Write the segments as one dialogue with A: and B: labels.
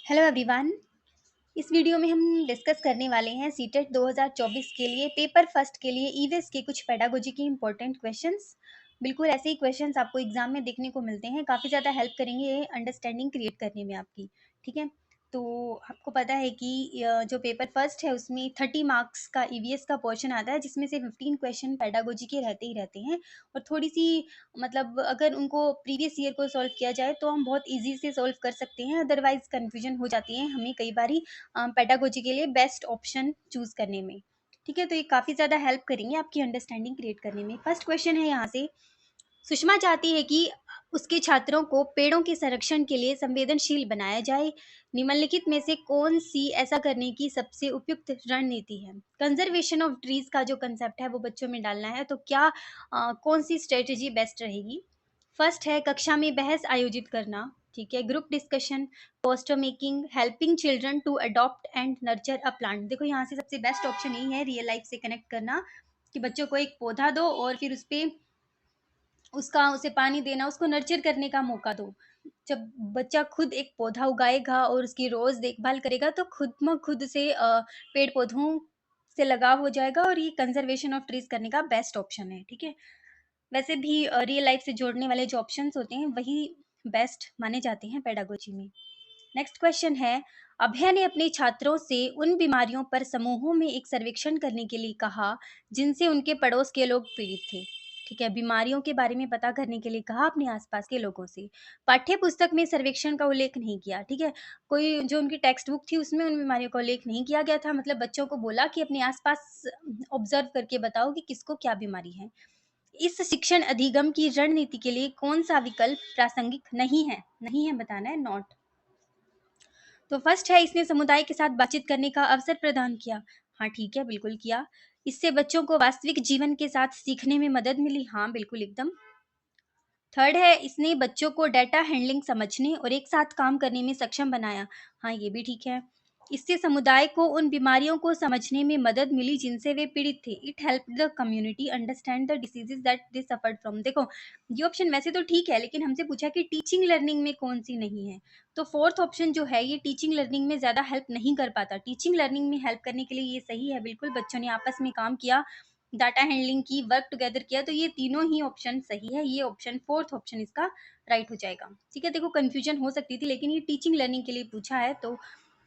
A: Hello everyone. इस video में हम डिस्कस करने वाले हैं सीटेट 2024 के लिए पेपर फर्स्ट के लिए ईवीएस के कुछ पेडागोजी के इंपॉर्टेंट क्वेश्चंस। बिल्कुल ऐसे ही क्वेश्चंस आपको एग्जाम में देखने को मिलते हैं, काफ़ी ज़्यादा हेल्प करेंगे ये अंडरस्टैंडिंग क्रिएट करने में आपकी। ठीक है, तो आपको पता है कि जो पेपर फर्स्ट है उसमें 30 मार्क्स का ईवीएस का पोर्शन आता है, जिसमें से 15 क्वेश्चन पेडागोजी के रहते ही रहते हैं। और थोड़ी सी मतलब अगर उनको प्रीवियस ईयर को सॉल्व किया जाए तो हम बहुत ईजी से सॉल्व कर सकते हैं, अदरवाइज कन्फ्यूजन हो जाती है हमें कई बारी पेडागोजी के लिए बेस्ट ऑप्शन चूज करने में। ठीक है, तो ये काफ़ी ज़्यादा हेल्प करेंगे आपकी अंडरस्टैंडिंग क्रिएट करने में। फर्स्ट क्वेश्चन है यहाँ से, सुषमा चाहती है कि उसके छात्रों को पेड़ों के संरक्षण के लिए संवेदनशील बनाया जाए। निम्नलिखित में से कौन सी ऐसा करने की सबसे उपयुक्त रणनीति है? कंजर्वेशन ऑफ ट्रीज का जो कंसेप्ट है वो बच्चों में डालना है, तो क्या कौन सी स्ट्रेटेजी बेस्ट रहेगी? फर्स्ट है कक्षा में बहस आयोजित करना, ठीक है, group discussion, poster making, helping children to adopt and nurture a plant. देखो यहाँ से सबसे बेस्ट ऑप्शन यही है रियल लाइफ से कनेक्ट करना, कि बच्चों को एक पौधा दो और फिर उस पर उसे पानी देना, उसको नर्चर करने का मौका दो। जब बच्चा खुद एक पौधा उगाएगा और उसकी रोज देखभाल करेगा तो खुद म खुद से पेड़ पौधों से लगाव हो जाएगा, और ये कंजर्वेशन ऑफ ट्रीज करने का बेस्ट ऑप्शन है। ठीक है, वैसे भी रियल लाइफ से जोड़ने वाले जो ऑप्शंस होते हैं वही बेस्ट माने जाते हैं पेडागोजी में। नेक्स्ट क्वेश्चन है, अभय ने अपने छात्रों से उन बीमारियों पर समूहों में एक सर्वेक्षण करने के लिए कहा जिनसे उनके पड़ोस के लोग पीड़ित थे। ठीक है, बीमारियों के बारे में पता करने के लिए कहा अपने आसपास के लोगों से। पाठ्य पुस्तक में सर्वेक्षण का उल्लेख नहीं किया। ठीक है, कोई जो उनकी टेक्स्ट बुक थी उसमें उन बीमारियों का उल्लेख नहीं किया गया था, मतलब बच्चों को बोला कि अपने आसपास ऑब्जर्व करके बताओ कि किसको क्या बीमारी है। इस शिक्षण अधिगम की रणनीति के लिए कौन सा विकल्प प्रासंगिक नहीं है? नहीं है बताना है, नॉट। तो फर्स्ट है, इसने समुदाय के साथ बातचीत करने का अवसर प्रदान किया। हाँ ठीक है, बिल्कुल किया। इससे बच्चों को वास्तविक जीवन के साथ सीखने में मदद मिली। हाँ बिल्कुल, एकदम। थर्ड है, इसने बच्चों को डेटा हैंडलिंग समझने और एक साथ काम करने में सक्षम बनाया। हाँ ये भी ठीक है। इससे समुदाय को उन बीमारियों को समझने में मदद मिली जिनसे वे पीड़ित थे। It help the community understand the diseases that they suffered from. देखो ये ऑप्शन वैसे तो ठीक है, लेकिन हमसे पूछा कि टीचिंग लर्निंग में कौन सी नहीं है, तो फोर्थ ऑप्शन जो है ये टीचिंग लर्निंग में ज्यादा हेल्प नहीं कर पाता। टीचिंग लर्निंग में हेल्प करने के लिए ये सही है, बिल्कुल बच्चों ने आपस में काम किया, डाटा हैंडलिंग की, वर्क टुगेदर किया, तो ये तीनों ही ऑप्शन सही है। ये ऑप्शन फोर्थ ऑप्शन इसका राइट हो जाएगा। ठीक है, देखो कंफ्यूजन हो सकती थी, लेकिन ये टीचिंग लर्निंग के लिए पूछा है तो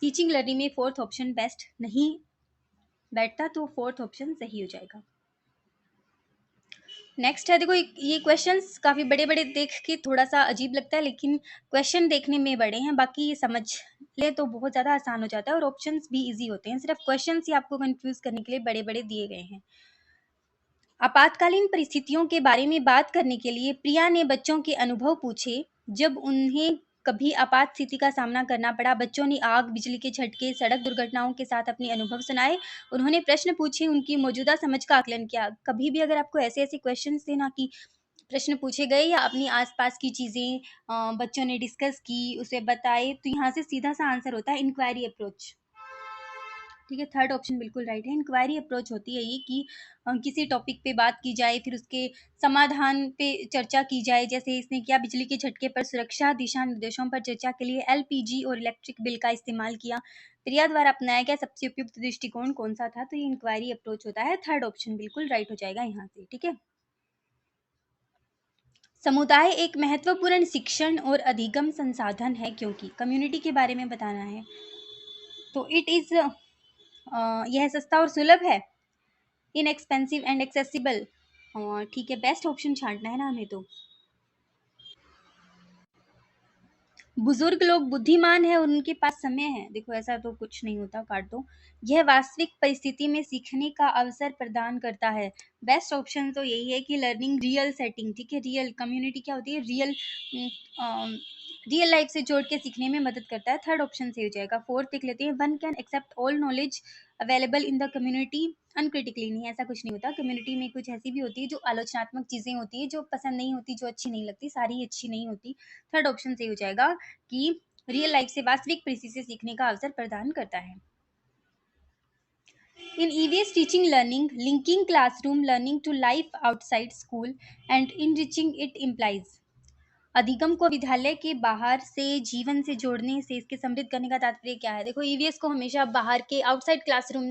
A: टीचिंग लर्निंग में फोर्थ ऑप्शन बेस्ट नहीं बैठता, तो फोर्थ ऑप्शन सही हो जाएगा। नेक्स्ट है, देखो ये क्वेश्चंस काफी बड़े बड़े देख के थोड़ा सा अजीब लगता है, लेकिन क्वेश्चन देखने में बड़े हैं, बाकी ये समझ ले तो बहुत ज्यादा आसान हो जाता है, और ऑप्शंस भी इजी होते हैं। सिर्फ क्वेश्चंस ही आपको कंफ्यूज करने के लिए बड़े बड़े दिए गए हैं। आपातकालीन परिस्थितियों के बारे में बात करने के लिए प्रिया ने बच्चों के अनुभव पूछे जब उन्हें कभी आपात स्थिति का सामना करना पड़ा। बच्चों ने आग, बिजली के झटके, सड़क दुर्घटनाओं के साथ अपने अनुभव सुनाए। उन्होंने प्रश्न पूछे, उनकी मौजूदा समझ का आकलन किया। कभी भी अगर आपको ऐसे ऐसे क्वेश्चन थे ना कि प्रश्न पूछे गए या अपनी आसपास की चीजें बच्चों ने डिस्कस की, उसे बताए, तो यहाँ से सीधा सा आंसर होता है इंक्वायरी अप्रोच। ठीक है, थर्ड ऑप्शन बिल्कुल राइट है। इंक्वायरी अप्रोच होती है ये कि किसी टॉपिक पे बात की जाए, फिर उसके समाधान पे चर्चा की जाए। जैसे इसने किया, बिजली के झटके पर सुरक्षा दिशा निर्देशों पर चर्चा के लिए एलपीजी और इलेक्ट्रिक बिल का इस्तेमाल किया। प्रिया द्वारा अपनाया गया सबसे उपयुक्त दृष्टिकोण कौन सा था? तो ये इंक्वायरी अप्रोच होता है। थर्ड ऑप्शन बिल्कुल राइट हो जाएगा यहाँ से। ठीक है, समुदाय एक महत्वपूर्ण शिक्षण और अधिगम संसाधन है क्योंकि कम्युनिटी के बारे में बताना है, तो इट इज यह सस्ता और सुलभ है, इनएक्सपेंसिव एंड एक्सेसिबल। ठीक है, बेस्ट ऑप्शन छांटना है ना हमें तो। बुजुर्ग लोग बुद्धिमान है और उनके पास समय है। देखो ऐसा तो कुछ नहीं होता, काट दो। यह वास्तविक परिस्थिति में सीखने का अवसर प्रदान करता है। बेस्ट ऑप्शन तो यही है कि लर्निंग रियल सेटिंग। ठीक है, रियल कम्युनिटी क्या होती है? रियल रियल लाइफ से जोड़ के सीखने में मदद करता है। थर्ड ऑप्शन से हो जाएगा। फोर्थ देख लेते हैं, one can accept all knowledge available in the community uncritically. नहीं, ऐसा कुछ नहीं होता। कम्युनिटी में कुछ ऐसी भी होती है जो आलोचनात्मक चीजें होती है, जो पसंद नहीं होती, जो अच्छी नहीं लगती, सारी अच्छी नहीं होती। थर्ड ऑप्शन से हो जाएगा कि रियल लाइफ से वास्तविक परिस्थिति से सीखने का अवसर प्रदान करता है। In EVS teaching learning, linking classroom learning to life outside school and enriching it implies. अधिगम को विद्यालय के बाहर से जीवन से जोड़ने से इसके समृद्ध करने का तात्पर्य क्या है? देखो ईवीएस को हमेशा बाहर के आउटसाइड क्लासरूम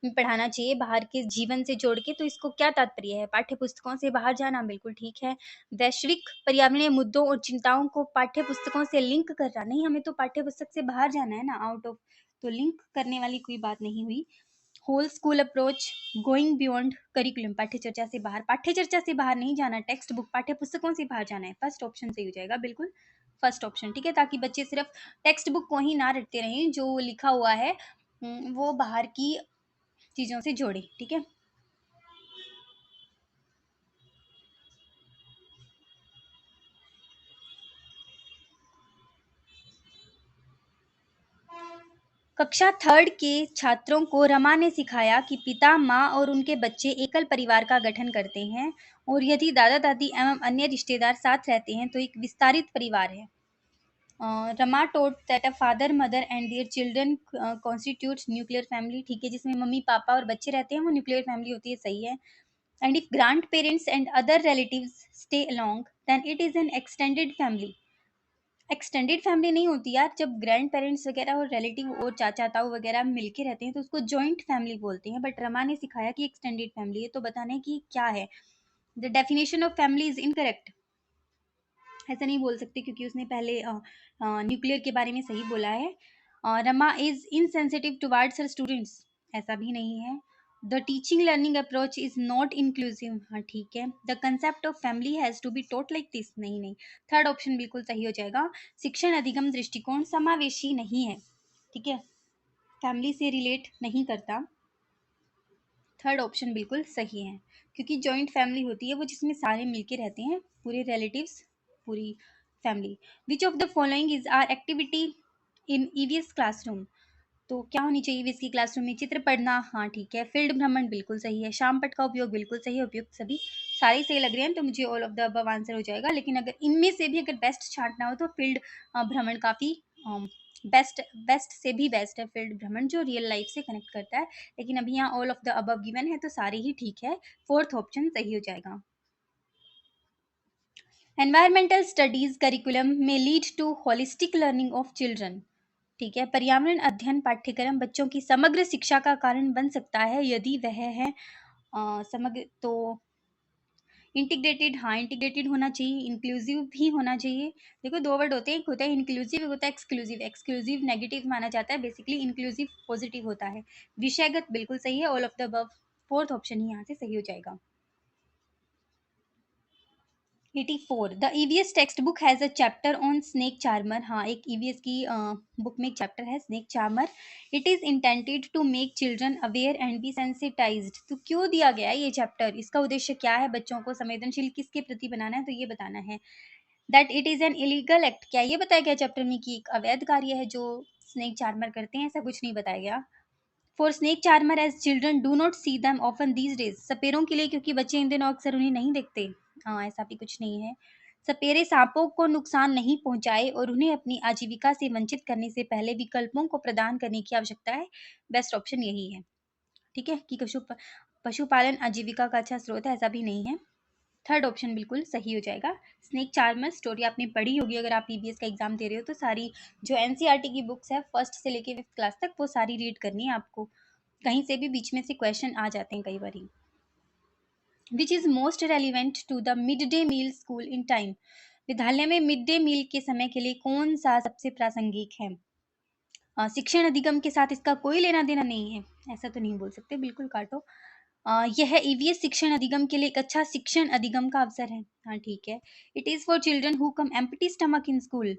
A: में पढ़ाना चाहिए, बाहर के जीवन से जोड़ के, तो इसको क्या तात्पर्य है? पाठ्य पुस्तकों से बाहर जाना, बिल्कुल ठीक है। वैश्विक पर्यावरणीय मुद्दों और चिंताओं को पाठ्य पुस्तकों से लिंक करना, नहीं हमें तो पाठ्य पुस्तक से बाहर जाना है ना, आउट ऑफ, तो लिंक करने वाली कोई बात नहीं हुई। Whole school approach, going beyond curriculum, पाठ्य चर्चा से बाहर, पाठ्य चर्चा से बाहर नहीं जाना, टेक्स्ट बुक पाठ्य पुस्तकों से बाहर जाना है, फर्स्ट ऑप्शन सही हो जाएगा, बिल्कुल फर्स्ट ऑप्शन, ठीक है, ताकि बच्चे सिर्फ टेक्स्ट बुक को ही ना रटते रहें, जो लिखा हुआ है वो बाहर की चीजों से जोड़े, ठीक है। कक्षा थर्ड के छात्रों को रमा ने सिखाया कि पिता, माँ और उनके बच्चे एकल परिवार का गठन करते हैं और यदि दादा दादी एवं अन्य रिश्तेदार साथ रहते हैं तो एक विस्तारित परिवार है। Rama taught that a father mother and their children constitute nuclear family, ठीक है, जिसमें मम्मी पापा और बच्चे रहते हैं वो न्यूक्लियर फैमिली होती है, सही है। And if grandparents and other relatives stay along then it is an extended family. Extended family नहीं होती यार, जब ग्रैंड पेरेंट्स वगैरह और रिलेटिव और चाचा ताऊ वगैरह मिलके रहते हैं तो उसको जॉइंट फैमिली बोलते हैं, बट रमा ने सिखाया कि एक्सटेंडेड फैमिली है, तो बताना है कि क्या है। The definition of family is incorrect, ऐसा नहीं बोल सकते क्योंकि उसने पहले न्यूक्लियर के बारे में सही बोला है। Rama is insensitive towards her students, ऐसा भी नहीं है। The teaching learning approach is not inclusive, हाँ ठीक है। The concept of family has to be taught like this, नहीं नहीं, थर्ड ऑप्शन बिल्कुल सही हो जाएगा। शिक्षण अधिगम दृष्टिकोण समावेशी नहीं है, ठीक है, फैमिली से रिलेट नहीं करता, थर्ड ऑप्शन बिल्कुल सही है, क्योंकि जॉइंट फैमिली होती है वो जिसमें सारे मिलके रहते हैं, पूरे रिलेटिव्स, पूरी family. Which of the following is are activity in EVS classroom, तो क्या होनी चाहिए ईवीएस की क्लासरूम में? चित्र पढ़ना, हाँ ठीक है। फील्ड भ्रमण बिल्कुल सही है। शाम पट का उपयोग बिल्कुल सही है, उपयुक्त सभी सारे सही लग रहे हैं, तो मुझे all of the above answer हो जाएगा। लेकिन अगर इनमें से भी अगर बेस्ट छांटना हो तो फील्ड भ्रमण काफ़ी बेस्ट, बेस्ट से भी बेस्ट है फील्ड भ्रमण, जो रियल लाइफ से कनेक्ट करता है। लेकिन अभी यहाँ all of the above given है तो सारे ही ठीक है, फोर्थ ऑप्शन सही हो जाएगा। एनवायरमेंटल स्टडीज करिकुलम में lead to holistic learning of children, ठीक है, पर्यावरण अध्ययन पाठ्यक्रम बच्चों की समग्र शिक्षा का कारण बन सकता है यदि वह है समग्र, तो इंटीग्रेटेड, हाँ इंटीग्रेटेड होना चाहिए, इंक्लूसिव भी होना चाहिए। देखो दो वर्ड होते हैं, एक होता है इंक्लूसिव, एक होता है एक्सक्लूसिव। एक्सक्लूसिव नेगेटिव माना जाता है, बेसिकली इंक्लूसिव पॉजिटिव होता है। विषयगत बिल्कुल सही है, all of the above, fourth option ही यहाँ से सही हो जाएगा। 84 the EVS text book has a chapter on snake charmer, हाँ एक ईवीएस की बुक में एक चैप्टर है snake charmer. It is intended to make children aware and be sensitized, तो क्यों दिया गया है ये चैप्टर, इसका उद्देश्य क्या है, बच्चों को संवेदनशील किसके प्रति बनाना है, तो ये बताना है। That it is an illegal act, क्या ये बताया गया चैप्टर में कि एक अवैध कार्य है जो स्नेक चार्मर करते हैं, ऐसा कुछ नहीं बताया गया। For snake charmer as children do not see them often these days, सपेरों के लिए क्योंकि बच्चे इन दिनों अक्सर उन्हें नहीं देखते, हाँ ऐसा भी कुछ नहीं है। सपेरे सांपों को नुकसान नहीं पहुंचाए और उन्हें अपनी आजीविका से वंचित करने से पहले विकल्पों को प्रदान करने की आवश्यकता है, बेस्ट ऑप्शन यही है, ठीक है, कि पशुपालन आजीविका का अच्छा स्रोत है, ऐसा भी नहीं है, थर्ड ऑप्शन बिल्कुल सही हो जाएगा। स्नेक चार्मर स्टोरी आपने पढ़ी होगी अगर आप ईवीएस का एग्जाम दे रहे हो तो, सारी जो एनसीईआरटी की बुक्स है फर्स्ट से लेके फिफ्थ क्लास तक वो सारी रीड करनी है आपको, कहीं से भी बीच में से क्वेश्चन आ जाते हैं कई बार। Which is most relevant to the mid day meal school in time, विद्यालय में मिड डे मील के समय के लिए कौन सा सबसे प्रासंगिक है? शिक्षण अधिगम के साथ इसका कोई लेना देना नहीं है, ऐसा तो नहीं बोल सकते, बिल्कुल काटो। यह ईवीएस शिक्षण अधिगम के लिए एक अच्छा शिक्षण अधिगम का अवसर है, हाँ ठीक है। It is for children who come empty stomach in school,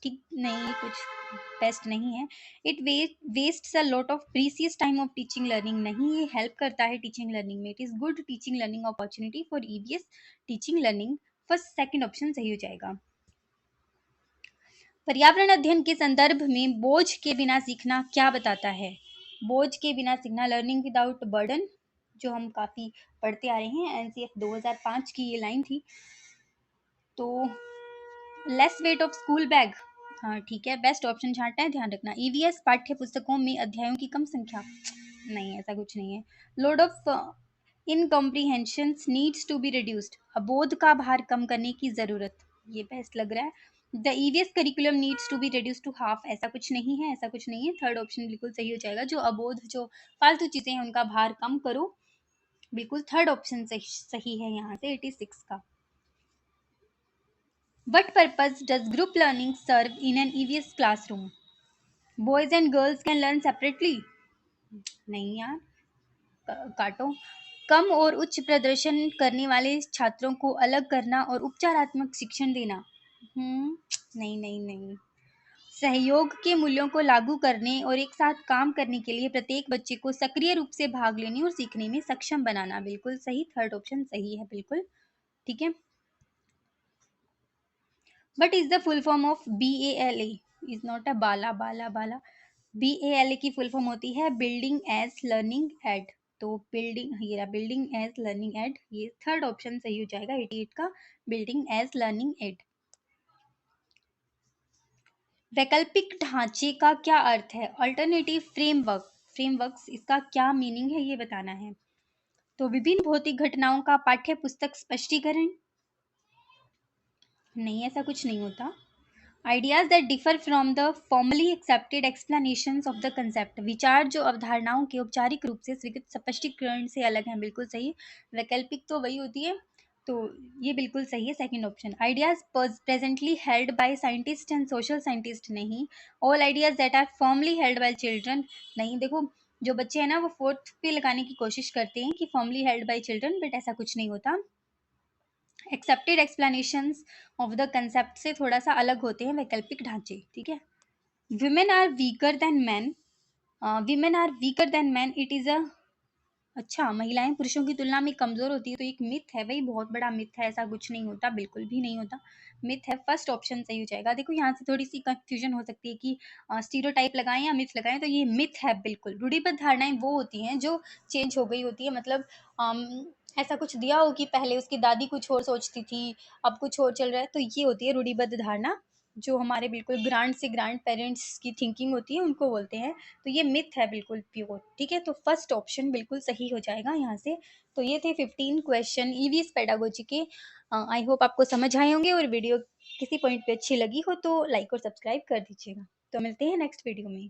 A: ठीक नहीं, कुछ बेस्ट नहीं है। It wastes a lot of precious time of teaching learning, नहीं ये हेल्प करता है टीचिंग लर्निंग में। It is good teaching learning opportunity for EVS teaching learning, first second option सही हो जाएगा। पर्यावरण अध्ययन के संदर्भ में बोझ के बिना सीखना क्या बताता है? बोझ के बिना सीखना, लर्निंग विदाउट बर्डन, जो हम काफ़ी पढ़ते आ रहे हैं, एनसीएफ 2005 की ये लाइन थी। तो less weight of school bag, हाँ ठीक है, बेस्ट ऑप्शन छांटना है, ध्यान रखना। ईवीएस पाठ्य पुस्तकों में अध्यायों की कम संख्या, नहीं ऐसा कुछ नहीं है। Load of incomprehensions needs to be reduced, अबोध का भार कम करने की ज़रूरत, ये बेस्ट लग रहा है। The EVS curriculum needs to be reduce to half, ऐसा कुछ नहीं है, ऐसा कुछ नहीं है। थर्ड ऑप्शन बिल्कुल सही हो जाएगा, जो अबोध, जो फालतू चीज़ें हैं उनका भार कम करो, बिल्कुल थर्ड ऑप्शन सही है यहाँ से 86 का। What purpose does group learning serve in an EVS classroom? Boys and girls can learn separately, नहीं यार, काटो। कम और उच्च प्रदर्शन करने वाले छात्रों को अलग करना और उपचारात्मक शिक्षण देना, नहीं नहीं नहीं। सहयोग के मूल्यों को लागू करने और एक साथ काम करने के लिए प्रत्येक बच्चे को सक्रिय रूप से भाग लेने और सीखने में सक्षम बनाना, बिल्कुल सही, थर्ड ऑप्शन सही है, बिल्कुल ठीक है। What is the full form of BALA? Is not a Bala Bala Bala. BALA की फुल फॉर्म होती है बिल्डिंग एज लर्निंग एड, तो बिल्डिंग, ये रहा बिल्डिंग एज लर्निंग एड, ये थर्ड ऑप्शन सही हो जाएगा 88 का, बिल्डिंग एज लर्निंग एड। वैकल्पिक ढांचे का क्या अर्थ है? अल्टरनेटिव फ्रेमवर्क, फ्रेमवर्क्स, इसका क्या मीनिंग है ये बताना है। तो विभिन्न भौतिक घटनाओं का पाठ्य पुस्तक स्पष्टीकरण, नहीं, ऐसा कुछ नहीं होता। Ideas that differ from the formally accepted explanations of the concept, विचार जो अवधारणाओं के औपचारिक रूप से स्वीकृत स्पष्टीकरण से अलग हैं, बिल्कुल सही। वैकल्पिक तो वही होती है, तो ये बिल्कुल सही है, second option. Ideas presently held by scientist and social scientist, नहीं। All ideas that are formally held by children, नहीं। देखो, जो बच्चे हैं ना वो फोर्थ पे लगाने की कोशिश करते हैं कि formally held by children, but ऐसा कुछ नहीं होता। Accepted explanations of the concept से थोड़ा सा अलग होते हैं वैकल्पिक ढांचे, ठीक है। Women are weaker than man, women are weaker than man, it is a, अच्छा, महिलाएं पुरुषों की तुलना में कमजोर होती है, तो एक मिथ है भाई, बहुत बड़ा मिथ है, ऐसा कुछ नहीं होता, बिल्कुल भी नहीं होता, मिथ है, फर्स्ट ऑप्शन सही हो जाएगा। देखो यहाँ से थोड़ी सी कंफ्यूजन हो सकती है कि स्टीरियोटाइप लगाएं या मिथ लगाएं, तो ये मिथ है बिल्कुल। रूढ़िबद्ध धारणाएं वो होती हैं जो चेंज हो गई होती है, मतलब ऐसा कुछ दिया हो कि पहले उसकी दादी कुछ और सोचती थी, अब कुछ और चल रहा है, तो ये होती है रूढ़िबद्ध धारणा, जो हमारे बिल्कुल ग्रांड से ग्रांड पेरेंट्स की थिंकिंग होती है, उनको बोलते हैं। तो ये मिथ है बिल्कुल प्योर, ठीक है। तो फर्स्ट ऑप्शन बिल्कुल सही हो जाएगा यहाँ से। तो ये थे 15 क्वेश्चन ईवीएस पेडागोजी के। आई होप आपको समझ आए होंगे, और वीडियो किसी पॉइंट पे अच्छी लगी हो तो लाइक और सब्सक्राइब कर दीजिएगा। तो मिलते हैं नेक्स्ट वीडियो में।